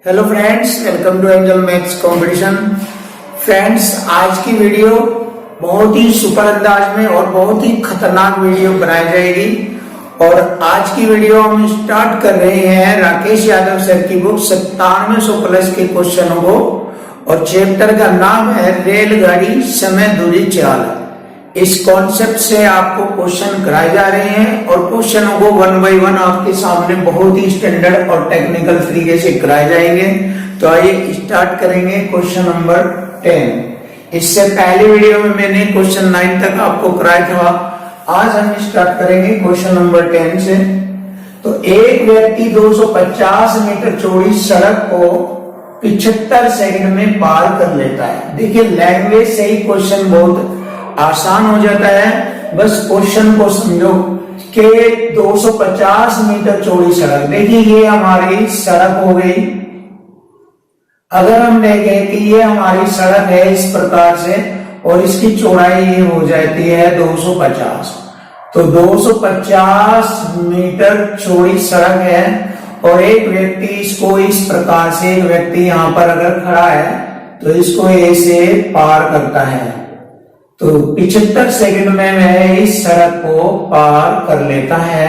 Hello friends, welcome to Angel maths competition. Friends, आज की video बहुत ही सुपर अंदाज में और बहुत ही खतरनाक वीडियो बनाई जाएगी। और आज की वीडियो हम स्टार्ट कर रहे हैं राकेश यादव सर की बुक 9700 प्लस के क्वेश्चनों को, और चैप्टर का नाम है रेलगाड़ी समय दूरी चाल। इस कॉन्सेप्ट से आपको क्वेश्चन कराए जा रहे हैं और क्वेश्चनों को 1 बाय 1 आपके सामने बहुत ही स्टैंडर्ड और टेक्निकल तरीके से कराए जाएंगे। तो आइए स्टार्ट करेंगे क्वेश्चन नंबर 10। इससे पहले वीडियो में मैंने क्वेश्चन 9 तक आपको कराया था। आज हम स्टार्ट करेंगे क्वेश्चन नंबर 10 से। तो एक व्यक्ति 250 मीटर चौड़ी सड़क को 75 सेकंड में पार कर लेता है। देखिए, लैंग्वेज से ही क्वेश्चन बहुत आसान हो जाता है। बस क्वेश्चन को समझो कि 250 मीटर चौड़ी सड़क, देखिए ये हमारी सड़क हो गई। अगर हम देखें कि ये हमारी सड़क है इस प्रकार से और इसकी चौड़ाई ये हो जाती है 250, तो 250 मीटर चौड़ी सड़क है। और एक व्यक्ति इसको इस प्रकार से, एक व्यक्ति यहां पर अगर खड़ा है तो इसको ऐसे पार करता है, तो 75 सेकंड में वह इस सड़क को पार कर लेता है।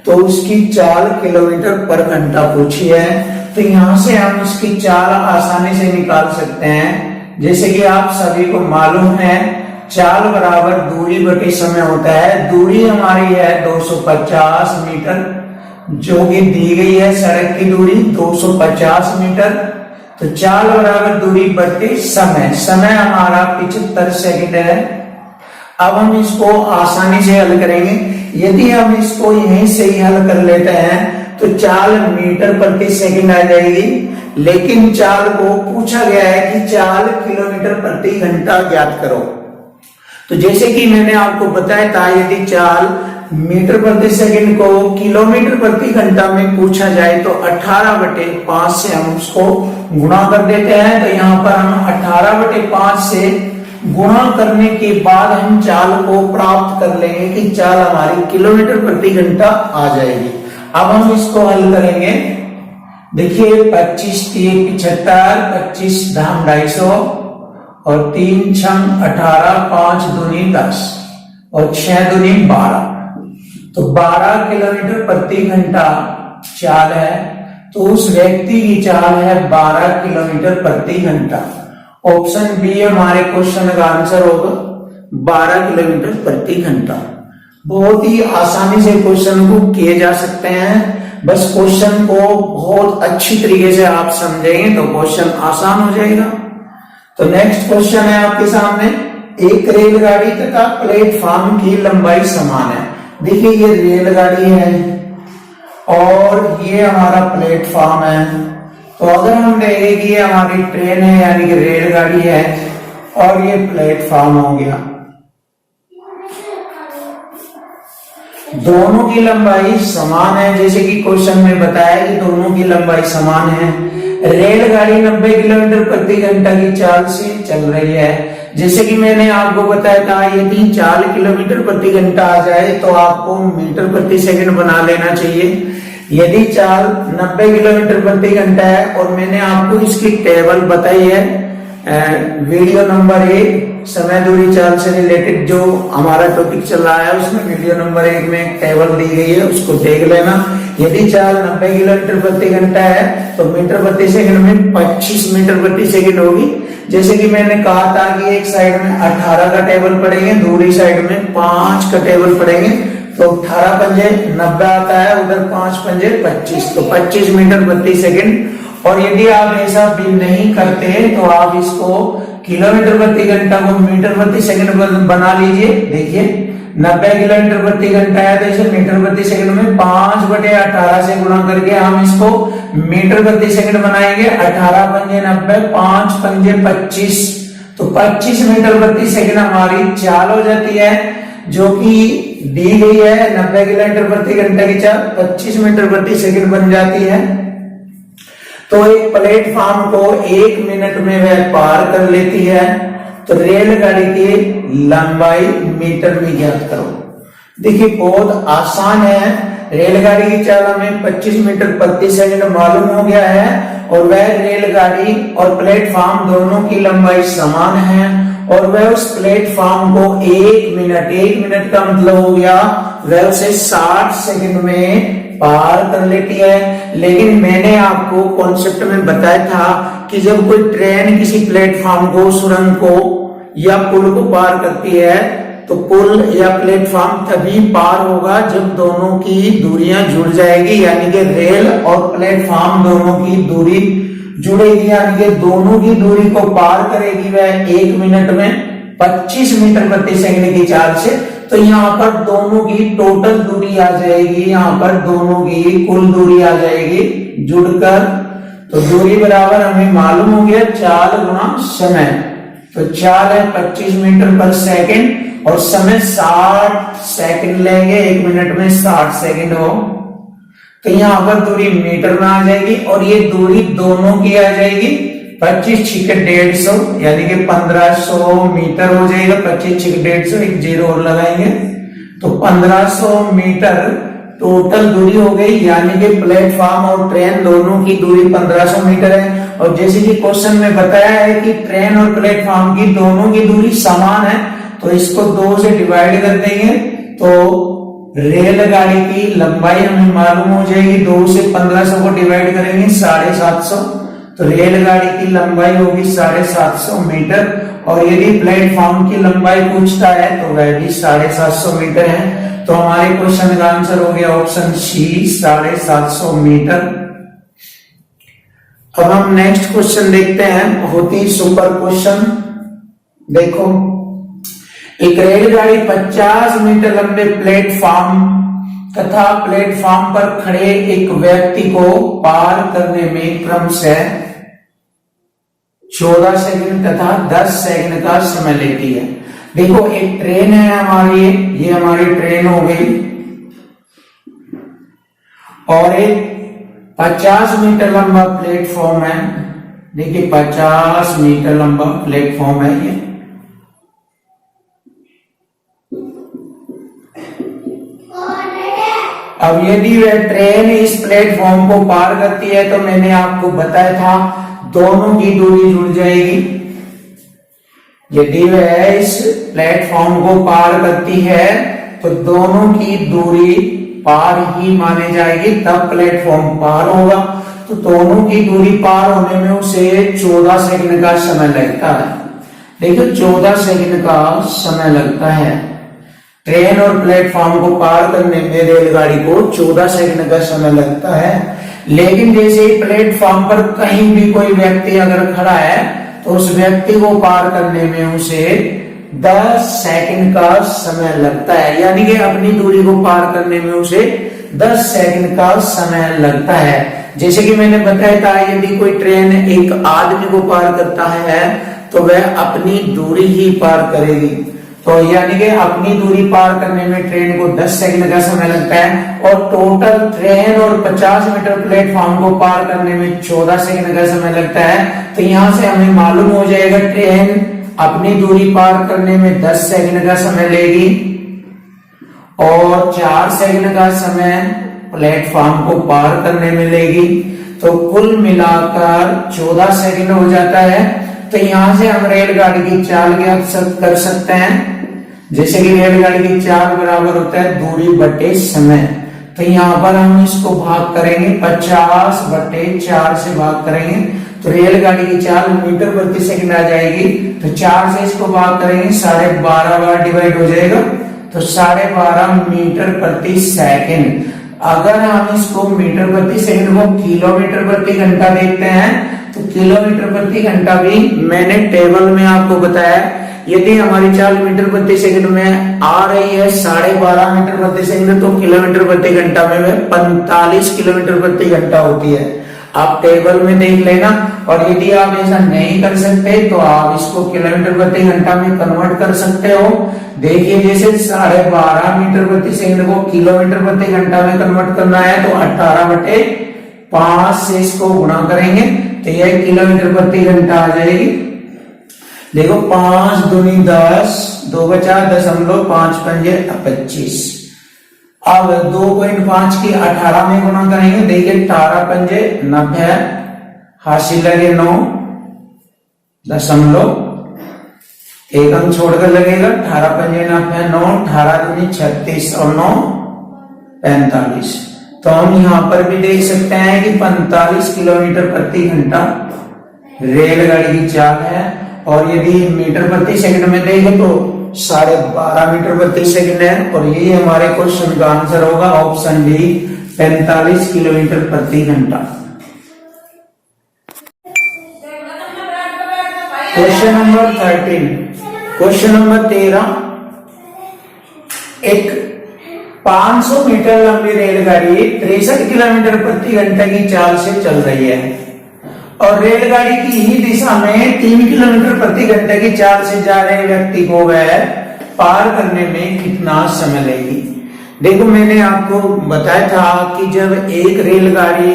तो उसकी चाल किलोमीटर पर घंटा पूछी है। तो यहां से हम इसकी चाल आसानी से निकाल सकते हैं। जैसे कि आप सभी को मालूम है, चाल बराबर दूरी बटे समय होता है। दूरी हमारी है 250 मीटर, जो कि दी गई है सड़क की दूरी 250 मीटर। तो चाल बराबर दूरी बटे समय, समय हमारा 75 सेकंड है। अब हम इसको आसानी से हल करेंगे। यदि हम इसको यहीं से ही हल कर लेते हैं तो चाल मीटर प्रति सेकंड आ जाएगी, लेकिन चाल को पूछा गया है कि चाल किलोमीटर प्रति घंटा ज्ञात करो। तो जैसे कि मैंने आपको बताया था, यदि चाल मीटर प्रति सेकंड को किलोमीटर प्रति घंटा में पूछा जाए तो 18/5 से हम उसको गुणा कर देते हैं। तो यहाँ पर हम 18/5 से गुणा करने के बाद हम चाल को प्राप्त कर लेंगे कि चाल हमारी किलोमीटर प्रति घंटा आ जाएगी। अब हम इसको हल करेंगे। देखिए, 25 3 75, 25 धाम 250 और 3 6 18, 5 दूनी 10 और 6 दूनी 12, तो 12 किलोमीटर प्रति घंटा चाल है। तो उस व्यक्ति की चाल है 12 किलोमीटर प्रति घंटा। ऑप्शन बी हमारे क्वेश्चन का आंसर होगा 12 किलोमीटर प्रति घंटा। बहुत ही आसानी से क्वेश्चन को किए जा सकते हैं। बस क्वेश्चन को बहुत अच्छी तरीके से आप समझेंगे तो क्वेश्चन आसान हो जाएगा। तो नेक्स्ट क्वेश्चन है आपके सामने, एक रेलगाड़ी तथा प्लेटफॉर्म की लंबाई समान है। देखिए, ये रेलगाड़ी है और ये हमारा प्लेटफॉर्म है। तो अगर हम देखें कि ये हमारी ट्रेन है यानी कि रेलगाड़ी है और ये प्लेटफॉर्म हो गया, दोनों की लंबाई समान है। जैसे कि क्वेश्चन में बताया कि दोनों की लंबाई समान है। रेलगाड़ी 90 किलोमीटर प्रति घंटा की चाल से चल रही है। जैसे कि मैंने आपको बताया था, यदि चाल किलोमीटर प्रति घंटा आ जाए तो आपको मीटर प्रति सेकंड बना लेना चाहिए। यदि चाल 90 किलोमीटर प्रति घंटा है और मैंने आपको इसकी टेबल बताई है वीडियो नंबर 1 समय दूरी चाल से रिलेटेड जो हमारा टॉपिक चल रहा है, उसमें वीडियो नंबर 1 में एक टेबल दी गई है, उसको देख लेना। यदि चाल 90 किलोमीटर प्रति घंटा है तो मीटर प्रति सेकंड में 25 मीटर प्रति सेकंड होगी। जैसे कि मैंने कहा था कि एक साइड में 18 का टेबल पड़ेंगे, दूसरी साइड में 5 का टेबल पड़ेंगे, तो 18 पंजे 90 आता है, उधर 5 पंजे 25, तो 25 मीटर प्रति सेकंड। और यदि आप ऐसा भी नहीं करते तो आप इसको किलोमीटर प्रति घंटा को मीटर प्रति सेकंड बना लीजिए। देखिए, 90 किलोमीटर प्रति घंटा है तो इसे मीटर प्रति सेकंड में 5/18 से गुणा करके हम इसको मीटर प्रति सेकंड बनाएंगे। 18 पंजे 90, 5 पंजे 25, तो 25 मीटर प्रति सेकंड हमारी चाल हो जाती है, जो कि दी गई है 90 किलोमीटर प्रति घंटा की चाल 25 मीटर प्रति सेकंड बन जाती है। तो एक प्लेटफॉर्म को 1 मिनट में वह पार कर लेती है। तो रेलगाड़ी की लंबाई मीटर में ज्ञात करो। देखिए, बहुत आसान है। रेलगाड़ी की चाल हमें 25 मीटर प्रति सेकंड मालूम हो गया है और वह रेलगाड़ी और प्लेटफॉर्म दोनों की लंबाई समान है और वह उस प्लेटफॉर्म को एक मिनट का मतलब हो गया वह उसे 60 सेकंड में पार कर लेती है। लेकिन मैंने आपको कॉन्सेप्ट में बताया था कि जब कोई ट्रेन किसी प्लेटफॉर्म को, सुरंग को या पुल को पार करती है तो पुल या प्लेटफॉर्म तभी पार होगा जब दोनों की दूरियां जुड़ जाएगी, यानी कि रेल और प्लेटफॉर्म दोनों की दूरी जुड़ेगी, यानी कि दोनों की दूरी को पार करेगी वह 1 मिनट में 25 मीटर प्रति सेकंड की चाल से। तो यहाँ पर दोनों की टोटल दूरी आ जाएगी, यहाँ पर दोनों की कुल दूरी आ जाएगी जुड़कर। तो दूरी बराबर हमें मालूम हो गया चाल गुणा समय। तो चाल है 25 मीटर पर सेकंड और समय 60 सेकंड लेंगे, 1 मिनट में 60 सेकंड हो। तो यहाँ पर दूरी मीटर में आ जाएगी और ये दूरी दोनों की आ जाएगी 25 छिक 150 यानी कि 1500 मीटर हो जाएगा। 25 छिक 150 एक जीरो और लगाएंगे तो 1500 मीटर टोटल दूरी हो गई, यानी कि प्लेटफॉर्म और ट्रेन दोनों की दूरी 1500 मीटर है। और जैसे कि क्वेश्चन में बताया है कि ट्रेन और प्लेटफॉर्म की दोनों की दूरी समान है तो इसको 2 से डिवाइड कर देंगे तो रेलगाड़ी की लंबाई हमें मालूम हो जाएगी। 2 से 1500 को डिवाइड करेंगे 750, तो रेलगाड़ी की लंबाई होगी 750 मीटर। और यदि प्लेटफॉर्म की लंबाई पूछता है तो वह भी 750 मीटर है। तो हमारे क्वेश्चन का आंसर हो गया ऑप्शन सी 750 मीटर। अब हम नेक्स्ट क्वेश्चन देखते हैं, बहुत ही सुपर क्वेश्चन। देखो, एक रेलगाड़ी 50 मीटर लंबे प्लेटफॉर्म तथा प्लेटफॉर्म पर खड़े एक व्यक्ति को पार करने में क्रमशः 14 सेकंड तथा 10 सेकंड का समय लेती है। देखो, एक ट्रेन है हमारी, ये हमारी ट्रेन हो गई और एक 50 मीटर लंबा प्लेटफॉर्म है। देखिए 50 मीटर लंबा प्लेटफॉर्म है ये। अब यदि वह ट्रेन इस प्लेटफॉर्म को पार करती है तो मैंने आपको बताया था दोनों की दूरी जुड़ जाएगी। यदि वह इस प्लेटफॉर्म को पार करती है तो दोनों की दूरी पार ही मानी जाएगी, तब प्लेटफॉर्म पार होगा। तो दोनों की दूरी पार होने में उसे 14 सेकंड का समय लगता है। देखिए 14 सेकंड का समय लगता है। ट्रेन और प्लेटफॉर्म को पार करने में रेलगाड़ी को 14 सेकंड का समय लगता है। लेकिन जैसे ही प्लेटफॉर्म पर कहीं भी कोई व्यक्ति अगर खड़ा है तो उस व्यक्ति को पार करने में उसे 10 सेकंड का समय लगता है, यानी कि अपनी दूरी को पार करने में उसे 10 सेकंड का समय लगता है। जैसे कि मैंने बताया था यदि कोई ट्रेन एक आदमी को पार करता है तो वह अपनी दूरी ही पार करेगी। तो यानी कि अपनी दूरी पार करने में ट्रेन को 10 सेकंड का समय लगता है और टोटल ट्रेन और 50 मीटर प्लेटफॉर्म को पार करने में 14 सेकंड का समय लगता है। तो यहां से हमें मालूम हो जाएगा ट्रेन अपनी दूरी पार करने में 10 सेकंड का समय लेगी और 4 सेकंड का समय प्लेटफॉर्म को पार करने में लेगी। तो कुल मिलाकर 14 सेकंड हो जाता है। तो यहां से हम रेलगाड़ी की चाल ज्ञात कर सकते हैं। जैसे कि रेलगाड़ी की चाल बराबर होता है दूरी बटे समय। तो यहाँ पर हम इसको भाग करेंगे 50 बटे 4 से भाग करेंगे तो रेलगाड़ी की चाल मीटर प्रति सेकंड आ जाएगी। तो 4 से इसको भाग करेंगे 12.5 बार डिवाइड हो जाएगा तो 12.5 मीटर प्रति सेकंड। अगर हम इसको मीटर प्रति सेकंड को किलोमीटर प्रति घंटा देखते हैं तो किलोमीटर प्रति घंटा भी मैंने टेबल में आपको बताया। यदि हमारी चाल मीटर प्रति सेकंड में आ रही है 12.5 मीटर प्रति सेकंड तो किलोमीटर प्रति घंटा में 45 किलोमीटर प्रति घंटा होती है। आप टेबल में देख लेना। और यदि आप ऐसा नहीं कर सकते तो आप इसको किलोमीटर प्रति घंटा में कन्वर्ट कर सकते हो। देखिए जैसे 12.5 मीटर प्रति सेकंड को किलोमीटर प्रति घंटा में कन्वर्ट करना है तो 18/5 से इसको गुणा करेंगे तो यह किलोमीटर प्रति घंटा आ जाएगी। देखो 5 दूनी 10, 2 बचा 0.5 पंजे 25। अब 2.5 की 18 में गुणा करेंगे। देखिए 18 पंजे 90 हासिल लगे 9.1 अंक छोड़कर लगेगा। 18 पंजे 9, 18 दूनी 36 और 9 45। तो हम यहाँ पर भी देख सकते हैं कि 45 किलोमीटर प्रति घंटा रेलगाड़ी की चाल है। और यदि मीटर प्रति सेकंड में देखें तो 12.5 मीटर प्रति सेकंड है। और यही हमारे क्वेश्चन का आंसर होगा ऑप्शन डी 45 किलोमीटर प्रति घंटा। Question number 13। एक 500 मीटर लंबी रेलगाड़ी 63 किलोमीटर प्रति घंटे की चाल से चल रही है और रेलगाड़ी की ही दिशा में 3 किलोमीटर प्रति घंटे की चाल से जा रहे व्यक्ति को वह पार करने में कितना समय लेगी। देखो मैंने आपको बताया था कि जब एक रेलगाड़ी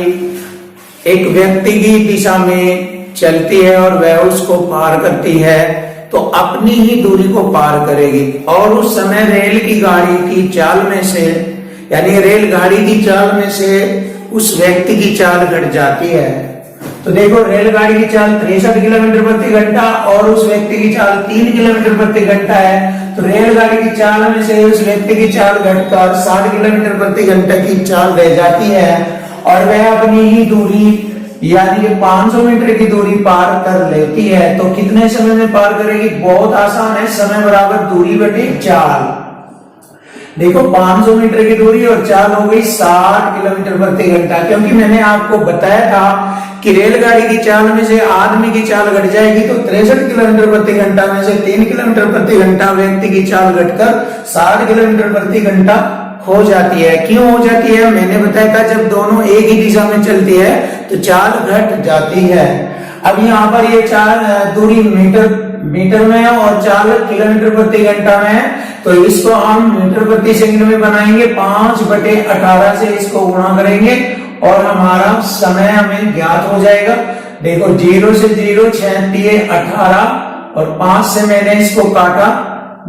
एक व्यक्ति की दिशा में चलती है और वह उसको पार करती है तो अपनी ही दूरी को पार करेगी और उस समय रेल की गाड़ी की चाल में से यानी रेलगाड़ी की चाल में से उस व्यक्ति की चाल घट जाती है। तो देखो रेलगाड़ी की चाल 63 किलोमीटर प्रति घंटा और उस व्यक्ति की चाल 3 किलोमीटर प्रति घंटा है। तो रेलगाड़ी की चाल में से उस व्यक्ति की चाल घटकर 60 किलोमीटर प्रति घंटे की चाल रह जाती है और वह अपनी ही दूरी यानी कि 500 मीटर की दूरी पार कर लेती है। तो कितने समय में पार करेगी? बहुत आसान है, समय बराबर दूरी बटे चाल। देखो 500 मीटर की दूरी और चाल हो गई 60 किलोमीटर प्रति घंटा। क्योंकि मैंने आपको बताया था कि रेलगाड़ी की चाल में से आदमी की चाल घट जाएगी तो 63 किलोमीटर प्रति घंटा में से 3 किलोमीटर प्रति घंटा व्यक्ति की चाल घटकर 60 किलोमीटर प्रति घंटा हो जाती है। क्यों हो जाती है? मैंने बताया था जब दोनों एक ही दिशा में चलती है तो चाल घट जाती है। अब यहाँ पर ये चाल दूरी मीटर में है और चाल किलोमीटर प्रति घंटा में है तो इसको हम मीटर प्रति सेकंड में बनाएंगे। 5/18 से इसको गुणा करेंगे और हमारा समय हमें ज्ञात हो जाएगा। देखो 0 से 0 6 3 18 और 5 से मैंने इसको काटा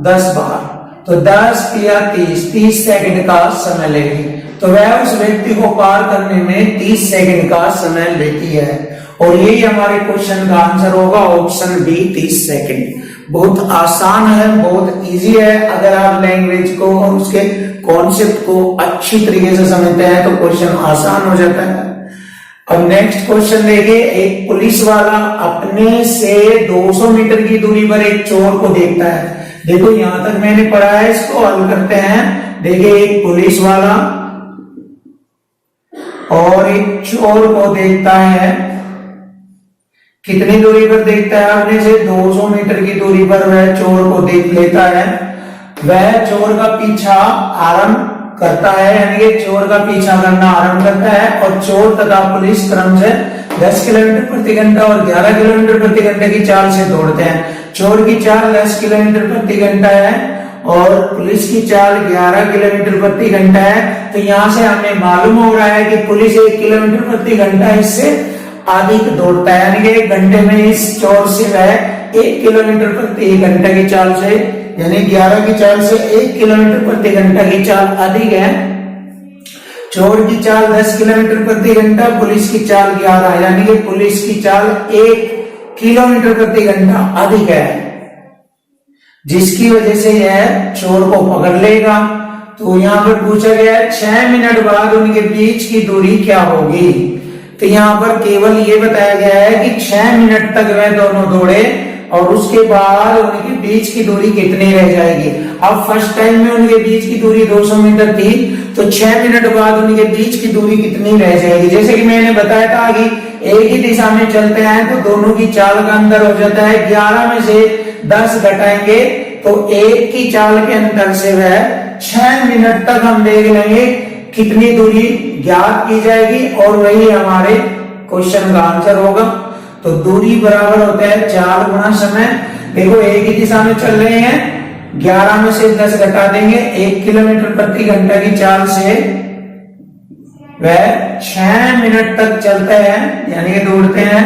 10 बार तो 10 या 30 सेकंड का समय लेगी। तो वह उस व्यक्ति को पार करने में 30 सेकंड का समय लेती है और यही हमारे क्वेश्चन का आंसर होगा ऑप्शन बी 30 सेकंड। बहुत आसान है, बहुत इजी है। अगर आप लैंग्वेज को और उसके कॉन्सेप्ट को अच्छी तरीके से समझते हैं तो क्वेश्चन आसान हो जाता है। अब नेक्स्ट क्वेश्चन देखिए। एक पुलिस वाला अपने से 200 मीटर की दूरी पर एक चोर को देखता है। देखो यहां तक मैंने पढ़ा है, इसको हल करते हैं। देखिए एक पुलिस वाला और एक चोर को देखता है। कितनी दूरी पर देखता है? अपने से 200 मीटर की दूरी पर वह चोर को देख लेता है। वह चोर का पीछा आरंभ करता है यानी कि चोर का पीछा करना आरंभ करता है और चोर तथा पुलिस क्रम से 10 किलोमीटर प्रति घंटा और 11 किलोमीटर प्रति घंटे की चाल से दौड़ते हैं। चोर की चाल 10 किलोमीटर प्रति घंटा है और पुलिस की चाल 11 किलोमीटर प्रति घंटा है। तो यहाँ से हमें मालूम हो रहा है कि पुलिस 1 किलोमीटर प्रति घंटा इससे अधिक दौड़ता है यानी कि 1 घंटे में इस चोर से वह 1 किलोमीटर प्रति घंटे की चाल से यानी 11 की चाल से 1 किलोमीटर प्रति घंटा की चाल अधिक है। चोर की चाल 10 किलोमीटर प्रति घंटा, पुलिस की चाल 11 यानी कि पुलिस की चाल 1 किलोमीटर प्रति घंटा अधिक है, जिसकी वजह से यह चोर को पकड़ लेगा। तो यहाँ पर पूछा गया है 6 मिनट बाद उनके बीच की दूरी क्या होगी। तो यहाँ पर केवल ये बताया गया है कि 6 मिनट तक वह दोनों दौड़े और उसके बाद उनके बीच की दूरी कितनी रह जाएगी। अब फर्स्ट टाइम में उनके बीच की दूरी 200 मीटर थी तो 6 मिनट बाद उनके बीच की दूरी कितनी रह जाएगी। जैसे कि मैंने बताया था कि एक ही दिशा में चलते हैं तो दोनों की चाल का अंतर हो जाता है। 11 में से 10 घटाएंगे तो 1 की चाल के अंतर से वह 6 मिनट तक हम देख लेंगे कितनी दूरी ज्ञात की जाएगी और वही हमारे क्वेश्चन का आंसर होगा। तो दूरी बराबर होता है 4 गुना समय। देखो एक ही दिशा में चल रहे हैं, 11 में से 10 घटा देंगे, 1 किलोमीटर प्रति घंटा की चाल से वह 6 मिनट तक चलते हैं यानी कि दौड़ते हैं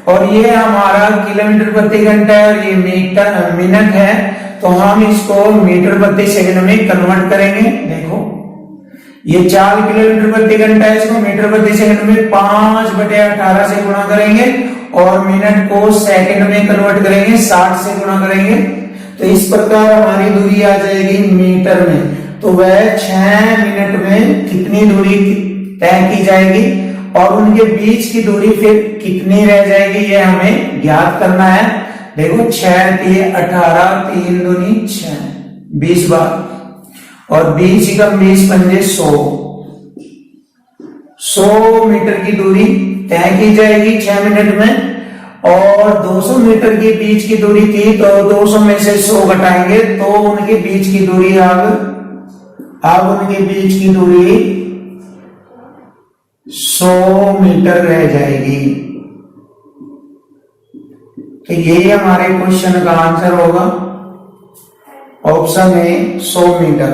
और ये हमारा किलोमीटर प्रति घंटा है और ये मिनट है। तो हम इसको मीटर प्रति सेकंड में कन्वर्ट करेंगे। देखो ये 4 किलोमीटर प्रति घंटा है, इसको मीटर प्रति सेकंड में 5/18 से गुणा करेंगे और मिनट को सेकंड में कन्वर्ट करेंगे, 60 से गुणा करेंगे। तो इस प्रकार हमारी दूरी आ जाएगी मीटर में। तो वह 6 मिनट में कितनी दूरी तय की जाएगी और उनके बीच की दूरी फिर कितनी रह जाएगी, ये हमें ज्ञात करना है। देखो 6 × 18, 3 दूनी 6, 20 बार, और 20 × 20 पंजे 100 मीटर की दूरी तय की जाएगी 6 मिनट में। और 200 मीटर के बीच की दूरी थी, तो 200 में से 100 घटाएंगे तो उनके बीच की दूरी अब उनके बीच की दूरी 100 मीटर रह जाएगी। तो ये हमारे क्वेश्चन का आंसर होगा ऑप्शन ए 100 मीटर।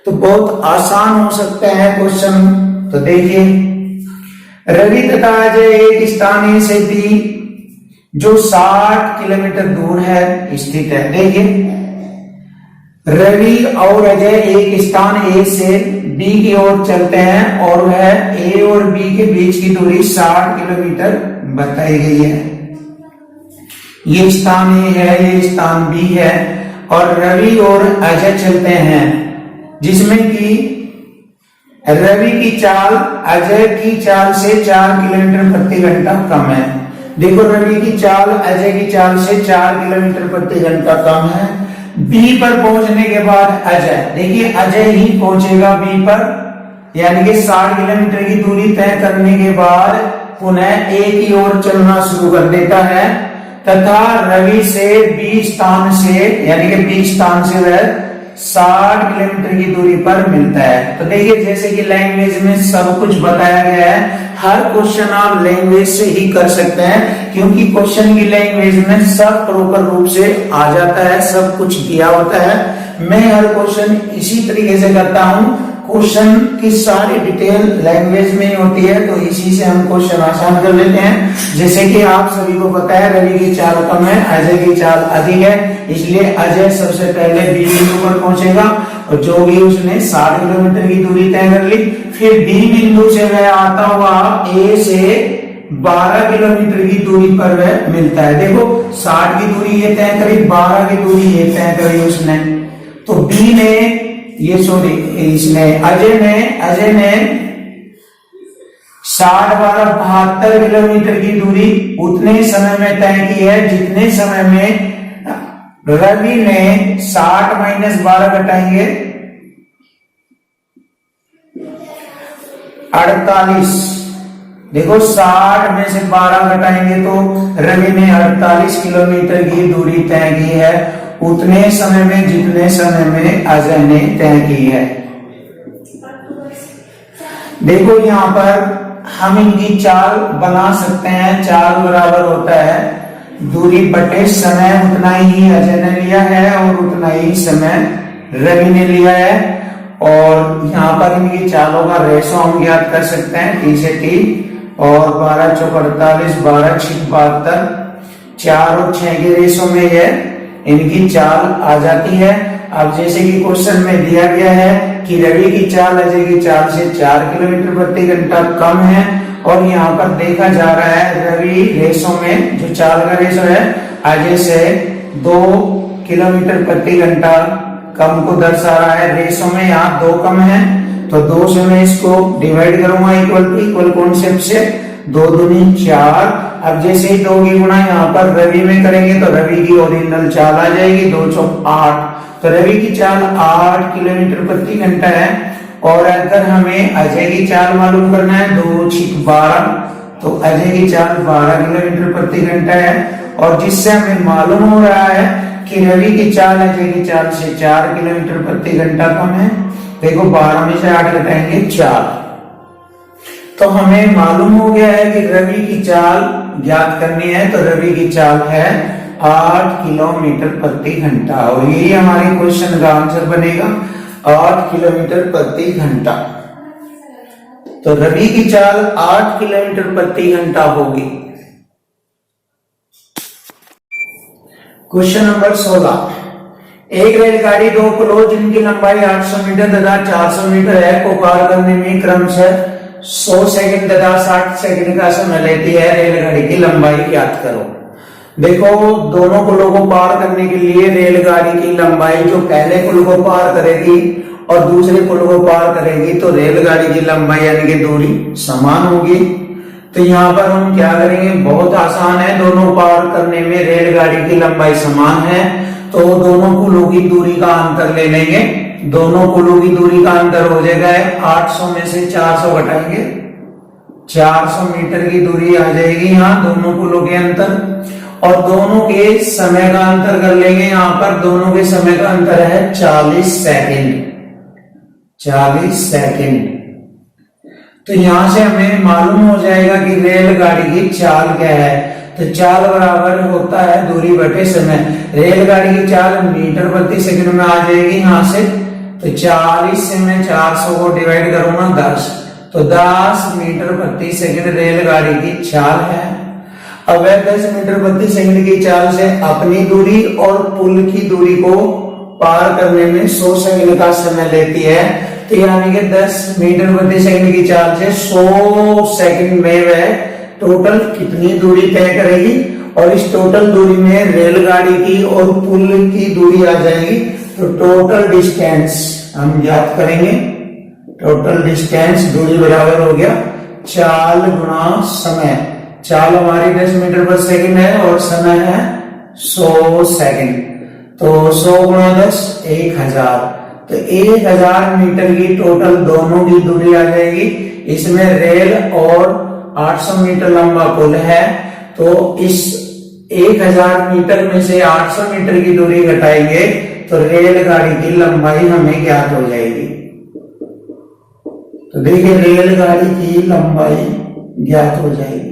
तो बहुत आसान हो सकते हैं क्वेश्चन। तो देखिए, रवि तथा अजय एक स्थान ए से बी जो 60 किलोमीटर दूर है स्थित है। देखिए, रवि और अजय एक स्थान ए से बी की ओर चलते हैं और वह ए और बी के बीच की दूरी 60 किलोमीटर बताई गई है। ये स्थान ए है, ये स्थान बी है, और रवि और अजय चलते हैं जिसमें कि रवि की चाल अजय की चाल से 4 किलोमीटर प्रति घंटा कम है। देखो, रवि की चाल अजय की चाल से 4 किलोमीटर प्रति घंटा कम है। बी पर पहुंचने के बाद अजय, देखिए अजय ही पहुंचेगा बी पर, यानी कि 60 किलोमीटर की दूरी तय करने के बाद पुनः ए की ओर चलना शुरू कर देता है तथा रवि से बी स्थान से, यानी कि बी स्थान से वह 60 किलोमीटर की दूरी पर मिलता है। तो देखिए, जैसे कि लैंग्वेज में सब कुछ बताया गया है, हर क्वेश्चन आप लैंग्वेज से ही कर सकते हैं, क्योंकि क्वेश्चन की लैंग्वेज में सब प्रॉपर रूप से आ जाता है, सब कुछ दिया होता है। मैं हर क्वेश्चन इसी तरीके से करता हूं, क्वेश्चन की सारी डिटेल लैंग्वेज में ही होती है, तो इसी से हम क्वेश्चन आसान कर लेते हैं। जैसे कि आप सभी को पता है, रवि की चाल कम है, अजय की चाल अधिक है, इसलिए अजय सबसे पहले बी बिंदु पर पहुंचेगा और जो भी उसने 60 किलोमीटर की दूरी तय कर ली, फिर बी बिंदु से वह आता हुआ ए से 12 किलोमीटर की दूरी पर वह मिलता है। देखो, 60 की दूरी ये तय करी, 12 की दूरी ये तय करी उसने, तो बी ने इसने अजय ने 60 12 72 किलोमीटर की दूरी उतने समय में तय की है जितने समय में रवि ने 60 - 12 घटाएंगे 48। देखो, 60 में से 12 घटाएंगे तो रवि ने 48 किलोमीटर की दूरी तय की है उतने समय में जितने समय में अजय ने तय की है। देखो, यहाँ पर हम इनकी चाल बना सकते हैं। चाल बराबर होता है दूरी बटे समय, उतना ही अजय ने लिया है और उतना ही समय रवि ने लिया है। और यहाँ पर इनकी चालों का रेशो हम ज्ञात कर सकते हैं, T से T, और 12 × 4 = 48, 12 × 6 = 72, 4 और 6 के रेशो में यह इनकी चाल आ जाती है। अब जैसे कि क्वेश्चन में दिया गया है कि रवि की चाल अजय की चाल से 4 किलोमीटर प्रति घंटा कम है, और यहाँ पर देखा जा रहा है रवि रेशो में जो चाल का रेशो है अजय से 2 किलोमीटर प्रति घंटा कम को दर्शा रहा है। रेशो में यहाँ 2 कम है, तो 2 से मैं इसको डिवाइड करूंगा इक्वल कॉन्सेप्ट से, 2 दूनी 4। अब जैसे ही 2 की गुणा यहाँ पर रवि में करेंगे तो रवि की ओरिजिनल चाल आ जाएगी 2 × 4 = 8। तो रवि की चाल 8 किलोमीटर प्रति घंटा है। और अगर हमें अजय की चाल मालूम करना है 2 × 6 = 12, तो अजय की चाल 12 किलोमीटर प्रति घंटा है। और जिससे हमें मालूम हो रहा है कि रवि की चाल अजय की चाल से 4 किलोमीटर प्रति घंटा कम है। देखो, 12 में से 8 घटाएंगे 4, तो हमें मालूम हो गया है कि रवि की चाल ज्ञात करनी है। तो रवि की चाल है 8 किलोमीटर प्रति घंटा, और यही हमारे क्वेश्चन का आंसर बनेगा, 8 किलोमीटर प्रति घंटा। तो रवि की चाल 8 किलोमीटर प्रति घंटा होगी। क्वेश्चन नंबर 16, एक रेलगाड़ी 2 पुलों जिनकी लंबाई 800 मीटर तथा 400 मीटर है को पार करने में क्रमशः 100 सेकंड तथा 60 सेकंड का समय लेती है। रेलगाड़ी की लंबाई ज्ञात करो। देखो, दोनों पुलों को पार करने के लिए रेलगाड़ी की लंबाई जो पहले पुल को पार करेगी और दूसरे पुल को पार करेगी तो रेलगाड़ी की लंबाई यानी कि दूरी समान होगी। तो यहाँ पर हम क्या करेंगे, बहुत आसान है, दोनों पार करने में रेलगाड़ी की लंबाई समान है तो दोनों पुलों की दूरी का अंतर ले लेंगे। दोनों पुलों की दूरी का अंतर हो जाएगा 800 में से 400 घटाएंगे, 400 मीटर की दूरी आ जाएगी यहाँ दोनों पुलों के अंतर। और दोनों के समय का अंतर कर लेंगे। यहाँ पर दोनों के समय का अंतर है 40 सेकंड, 40 सेकंड। तो यहां से हमें मालूम हो जाएगा कि रेलगाड़ी की चाल क्या है। तो चाल बराबर होता है दूरी बटे समय। रेलगाड़ी की चाल मीटर प्रति सेकंड में आ जाएगी यहाँ से। तो 40 से मैं 400 को डिवाइड करूंगा 10, तो 10 मीटर प्रति सेकंड रेलगाड़ी की चाल है। अब 10 मीटर प्रति सेकंड की चाल से अपनी दूरी और पुल की दूरी को पार करने में 100 सेकंड का समय लेती है। तो यानी कि 10 मीटर प्रति सेकंड की चाल से 100 सेकंड में वह टोटल कितनी दूरी तय करेगी। और इस टोटल दूरी में रेलगाड़ी की और पुल की दूरी आ जाएगी। तो टोटल डिस्टेंस हम ज्ञात करेंगे। टोटल डिस्टेंस दूरी बराबर हो गया चाल गुणा समय। चाल हमारी 10 मीटर पर सेकंड है और समय है 100 सेकंड। तो 100 गुणा 10 1000। तो 1000 मीटर की टोटल दोनों की दूरी आ जाएगी। इसमें रेल और 800 मीटर लंबा पुल है तो इस 1000 मीटर में से 800 मीटर की दूरी घटाएंगे तो रेलगाड़ी की लंबाई हमें ज्ञात हो जाएगी। तो देखिए, रेलगाड़ी की लंबाई ज्ञात हो जाएगी।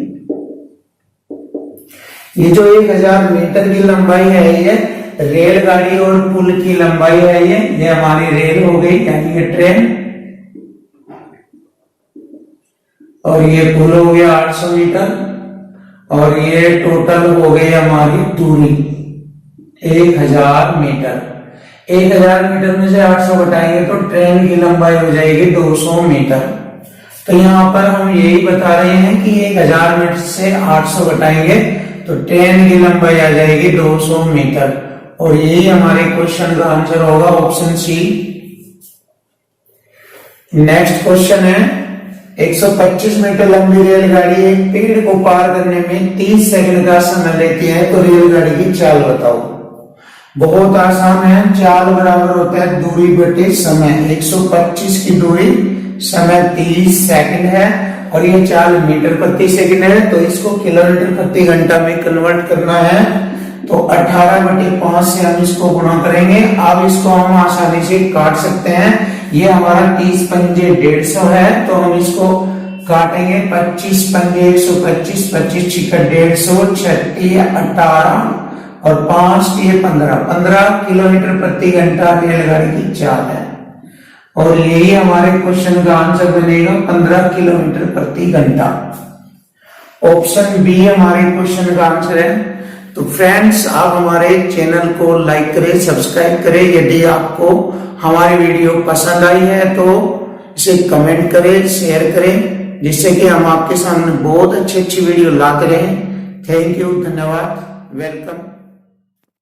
ये जो 1000 मीटर की लंबाई है ये रेलगाड़ी और पुल की लंबाई है। ये हमारी रेल हो गई यानी कि ट्रेन, और ये पुल हो गया 800 मीटर, और ये टोटल हो गई हमारी दूरी 1000 मीटर। 1000 मीटर में से 800 घटाएंगे तो ट्रेन की लंबाई हो जाएगी 200 मीटर। तो यहाँ पर हम यही बता रहे हैं कि 1000 मीटर से 800 घटाएंगे तो ट्रेन की लंबाई आ जाएगी 200 मीटर। और यही हमारे क्वेश्चन का आंसर होगा ऑप्शन सी। नेक्स्ट क्वेश्चन है, 125 मीटर लंबी रेलगाड़ी एक पेड़ को पार करने में 30 सेकंड का समय लेती है तो रेलगाड़ी की चाल बताओ। बहुत आसान है, चाल बराबर होता है दूरी बटे समय। 125 की दूरी, समय 30 सेकंड है और ये चाल मीटर प्रति सेकंड है तो इसको किलोमीटर प्रति घंटा में कन्वर्ट करना है। तो 18/5 से हम इसको गुणा करेंगे। अब इसको हम आसानी से काट सकते हैं। ये हमारा 30 पंजे 150 है तो हम इसको काटेंगे। 25 पंजे 125, 25 छिक्का 150, 6 18 और 5 15 किलोमीटर प्रति घंटा रेलगाड़ी की चाल है। और यही हमारे क्वेश्चन का आंसर बनेगा 15 किलोमीटर प्रति घंटा। ऑप्शन बी हमारे क्वेश्चन का आंसर है। तो फ्रेंड्स, आप हमारे चैनल को लाइक करें, सब्सक्राइब करें। यदि आपको हमारी वीडियो पसंद आई है तो इसे कमेंट करें, शेयर करें, जिससे कि हम आपके सामने बहुत अच्छी वीडियो लाते रहें। थैंक यू, धन्यवाद, वेलकम।